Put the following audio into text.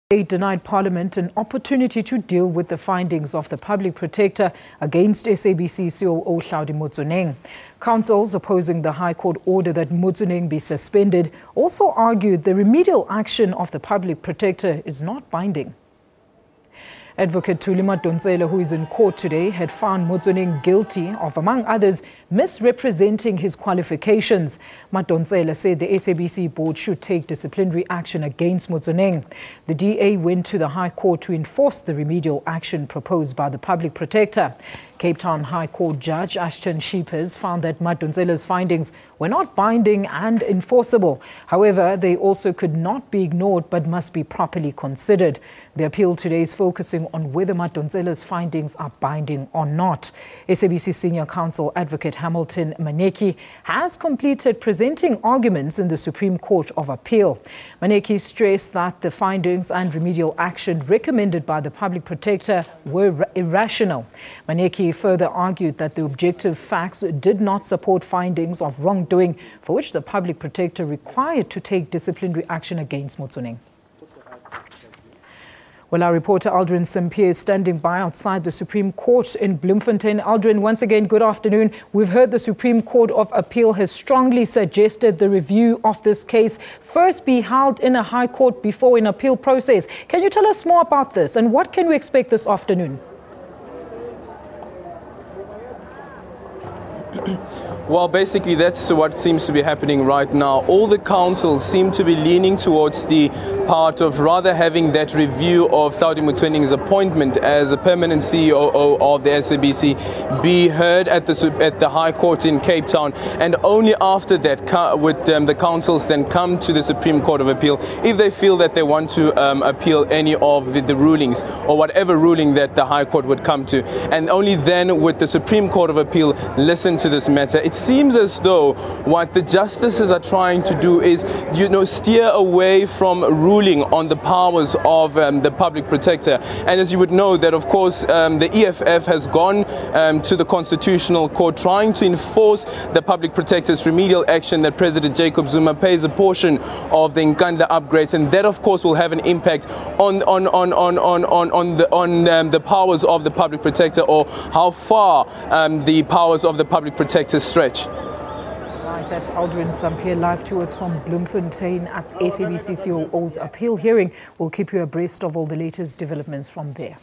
They denied Parliament an opportunity to deal with the findings of the Public Protector against SABC COO Hlaudi Motsoeneng. Counsels opposing the High Court order that Motsoeneng be suspended also argued the remedial action of the Public Protector is not binding. Advocate Haludi Motsoeneng, who is in court today, had found Motsoeneng guilty of, among others, misrepresenting his qualifications. Motsoeneng said the SABC board should take disciplinary action against Motsoeneng. The DA went to the High Court to enforce the remedial action proposed by the Public Protector. Cape Town High Court Judge Ashton Sheepers found that Motsoeneng's findings were not binding and enforceable. However, they also could not be ignored but must be properly considered. The appeal today is focusing on whether Motsoeneng's findings are binding or not. SABC Senior Counsel Advocate Hamilton Maneki has completed presenting arguments in the Supreme Court of Appeal. Maneki stressed that the findings and remedial action recommended by the Public Protector were irrational. Maneki further argued that the objective facts did not support findings of wrongdoing for which the Public Protector required to take disciplinary action against Motsoeneng. Well, our reporter Aldrin Sampier is standing by outside the Supreme Court in Bloemfontein. Aldrin, once again, good afternoon. We've heard the Supreme Court of Appeal has strongly suggested the review of this case first be held in a High Court before an appeal process. Can you tell us more about this and what can we expect this afternoon? Well, basically, that's what seems to be happening right now. All the counsels seem to be leaning towards the part of rather having that review of Hlaudi Motsoeneng's appointment as a permanent COO of the SABC be heard at the High Court in Cape Town, and only after that would the counsels then come to the Supreme Court of Appeal if they feel that they want to appeal any of the rulings or whatever ruling that the High Court would come to, and only then would the Supreme Court of Appeal listen to this matter. It seems as though what the justices are trying to do is, steer away from ruling on the powers of the Public Protector. And as you would know, that of course the EFF has gone to the Constitutional Court trying to enforce the Public Protector's remedial action that President Jacob Zuma pays a portion of the Nkandla upgrades, and that of course will have an impact on the powers of the Public Protector, or how far the powers of the Public Protector stretch. Right, that's Aldrin Sampier live to us from Bloemfontein at SABC COO's appeal hearing. We'll keep you abreast of all the latest developments from there.